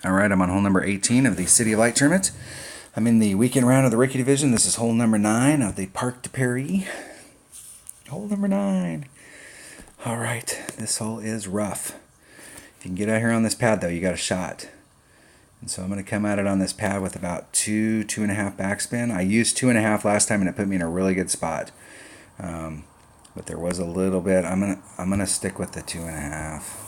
All right, I'm on hole number 18 of the City of Light tournament. I'm in the weekend round of the Rookie Division. This is hole number 9 of the Parc de Paris. Hole number 9. All right, this hole is rough. If you can get out here on this pad, though, you got a shot. And so I'm going to come at it on this pad with about 2.5 backspin. I used 2.5 last time, and it put me in a really good spot. But there was a little bit. I'm gonna stick with the 2.5.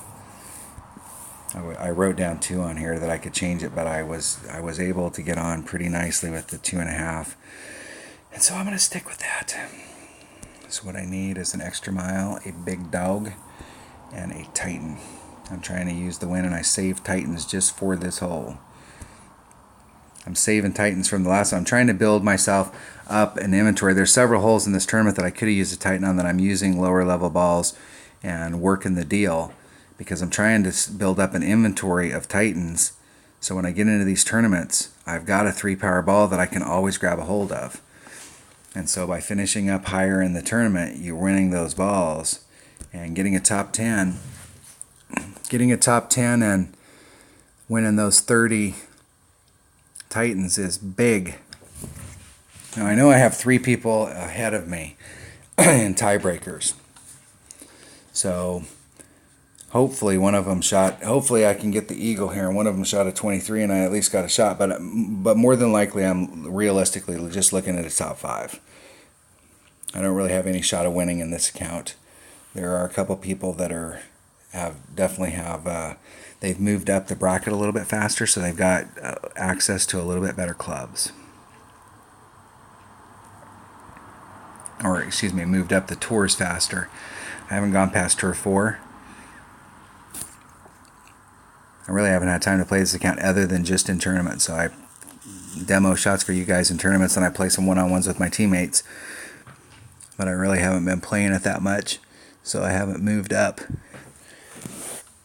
I wrote down 2 on here that I could change it, but I was able to get on pretty nicely with the 2.5, and so I'm gonna stick with that. So what I need is an extra mile, a big dog, and a Titan. I'm trying to use the wind, and I saved Titans just for this hole. I'm saving Titans from the last one. I'm trying to build myself up an inventory. There's several holes in this tournament that I could have used a Titan on that I'm using lower level balls and working the deal, because I'm trying to build up an inventory of Titans, so when I get into these tournaments, I've got a 3-power ball that I can always grab a hold of. And so by finishing up higher in the tournament, you're winning those balls and getting a top 10. Getting a top 10 and winning those 30 Titans is big. Now I know I have 3 people ahead of me in tiebreakers. So hopefully one of them shot. Hopefully I can get the eagle here, and one of them shot a 23, and I at least got a shot. But more than likely, I'm realistically just looking at a top 5. I don't really have any shot of winning in this account. There are a couple people that definitely have. They've moved up the bracket a little bit faster, so they've got access to a little bit better clubs. Or excuse me, moved up the tours faster. I haven't gone past tour 4. I really haven't had time to play this account other than just in tournaments. So I demo shots for you guys in tournaments, and I play some one-on-ones with my teammates. But I really haven't been playing it that much, so I haven't moved up.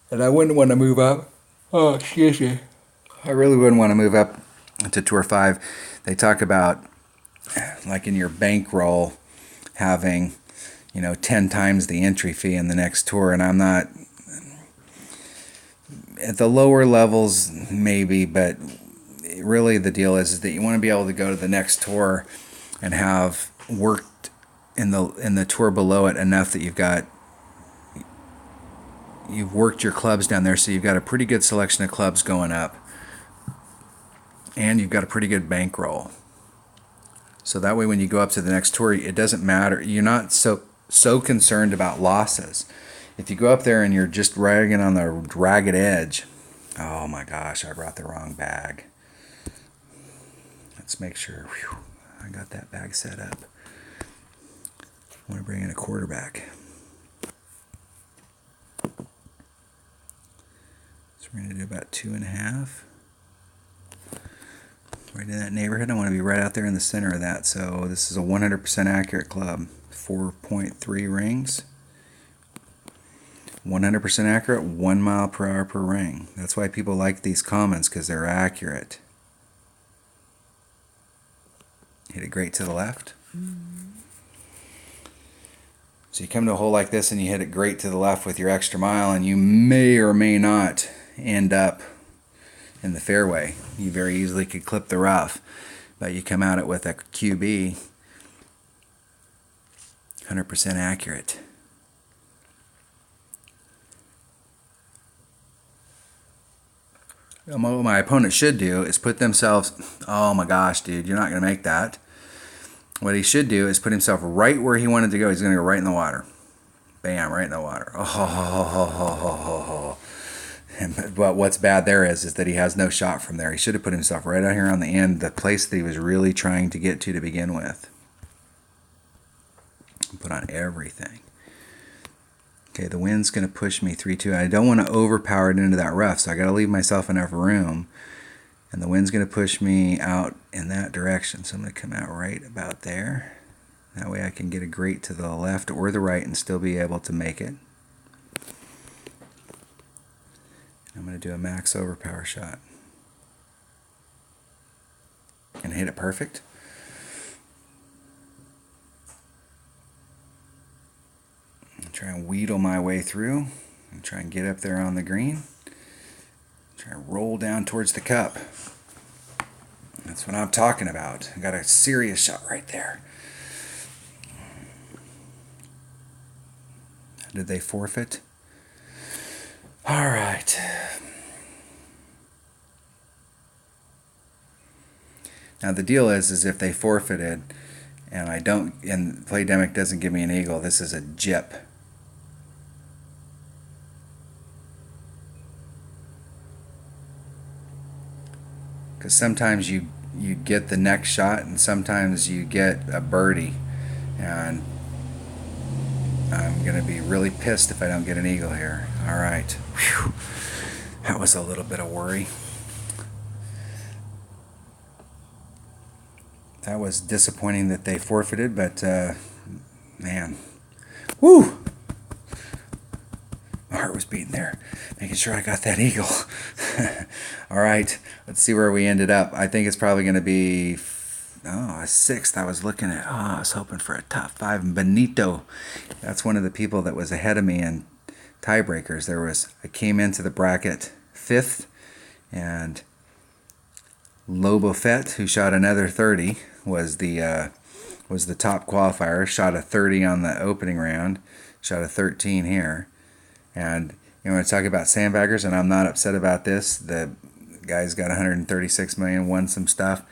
And I wouldn't want to move up. Oh, excuse me. I really wouldn't want to move up to Tour 5. They talk about, like in your bankroll, having, 10 times the entry fee in the next tour, and I'm not. At the lower levels, maybe, but really the deal is that you want to be able to go to the next tour and have worked in the tour below it enough that you've worked your clubs down there, so you've got a pretty good selection of clubs going up, and you've got a pretty good bankroll. So that way when you go up to the next tour, it doesn't matter. You're not so concerned about losses. If you go up there and you're just ragging on the ragged edge, oh my gosh, I brought the wrong bag. Let's make sure I got that bag set up. I want to bring in a quarterback. So we're going to do about 2.5. Right in that neighborhood. I want to be right out there in the center of that. So this is a 100% accurate club. 4.3 rings. 100% accurate, 1 mile per hour per ring. That's why people like these commons, because they're accurate. Hit it great to the left. So you come to a hole like this and you hit it great to the left with your extra mile, and you may or may not end up in the fairway. You very easily could clip the rough, but you come at it with a QB, 100% accurate. What my opponent should do is put themselves, oh my gosh, dude, you're not going to make that. What he should do is put himself right where he wanted to go. He's going to go right in the water. Bam, right in the water. Oh. But what's bad there is that he has no shot from there. He should have put himself right out here on the end, the place that he was really trying to get to begin with. Put on everything. Okay, the wind's going to push me 3-2. I don't want to overpower it into that rough, so I got to leave myself enough room. And the wind's going to push me out in that direction, so I'm going to come out right about there. That way I can get a great to the left or the right and still be able to make it. I'm going to do a max overpower shot. And hit it perfect. Try and wheedle my way through and try and get up there on the green. Try to roll down towards the cup. That's what I'm talking about. I got a serious shot right there. Did they forfeit? All right. Now the deal is if they forfeited and I don't, and Playdemic doesn't give me an eagle, this is a jip. Because sometimes you get the next shot and sometimes you get a birdie, and I'm going to be really pissed if I don't get an eagle here. All right. Whew. That was a little bit of worry. That was disappointing that they forfeited, but man, woo! My heart was beating there, making sure I got that eagle. All right, let's see where we ended up. I think it's probably going to be a sixth. I was looking at, I was hoping for a top five. Benito, that's one of the people that was ahead of me in tiebreakers. I came into the bracket fifth, and Lobo Fett, who shot another 30, was the top qualifier. Shot a 30 on the opening round, shot a 13 here. And you know, when I talk about sandbaggers, and I'm not upset about this, the guy's got 136 million, won some stuff.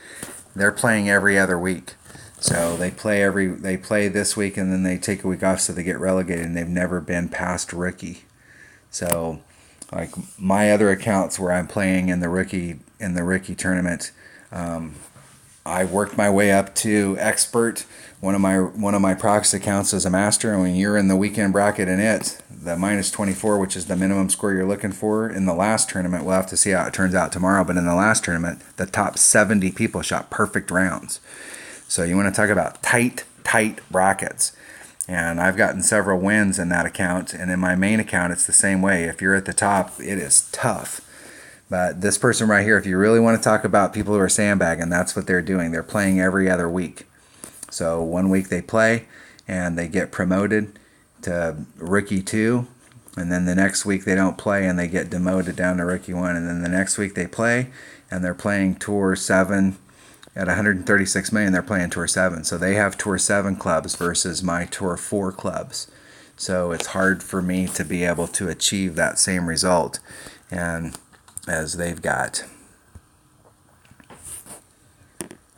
They're playing every other week, so they play this week and then they take a week off, so they get relegated, and they've never been past rookie. So, like my other accounts where I'm playing in the rookie tournament, I worked my way up to expert. One of my proxy accounts is a master, and when you're in the weekend bracket in it, the minus 24, which is the minimum score you're looking for in the last tournament, we'll have to see how it turns out tomorrow, but in the last tournament, the top 70 people shot perfect rounds. So you want to talk about tight brackets. And I've gotten several wins in that account, and in my main account, it's the same way. If you're at the top, it is tough. But this person right here, if you really want to talk about people who are sandbagging, that's what they're doing. They're playing every other week. So one week they play, and they get promoted to Rookie 2, and then the next week they don't play, and they get demoted down to Rookie 1, and then the next week they play, and they're playing Tour 7 at 136 million. They're playing Tour 7. So they have Tour 7 clubs versus my Tour 4 clubs. So it's hard for me to be able to achieve that same result and as they've got.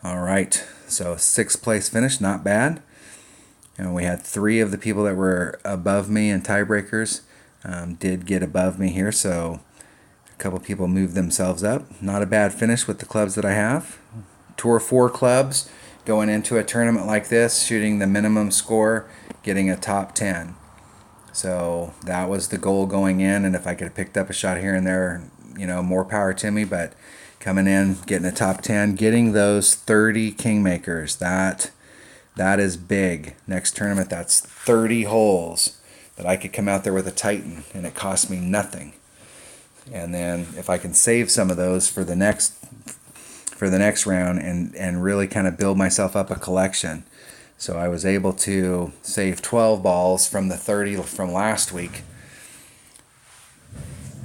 All right, so 6th place finish, not bad. And we had 3 of the people that were above me in tiebreakers did get above me here, so a couple people moved themselves up. Not a bad finish with the clubs that I have. Tour 4 clubs going into a tournament like this, shooting the minimum score, getting a top 10. So that was the goal going in, and if I could have picked up a shot here and there, you know, more power to me. But coming in, getting a top 10, getting those 30 Kingmakers, that is big. Next tournament, that's 30 holes that I could come out there with a Titan, and it cost me nothing. And then if I can save some of those for the next round and really kind of build myself up a collection. So I was able to save 12 balls from the 30 from last week,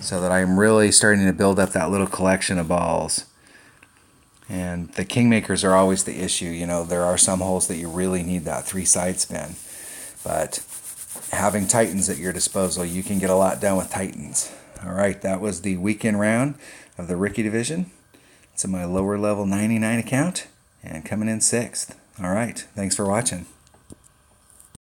so that I'm really starting to build up that little collection of balls. And the Kingmakers are always the issue. You know, there are some holes that you really need that 3-side spin, but having Titans at your disposal, you can get a lot done with Titans. All right, that was the weekend round of the rookie division. It's in my lower level 99 account and coming in 6th. All right, thanks for watching.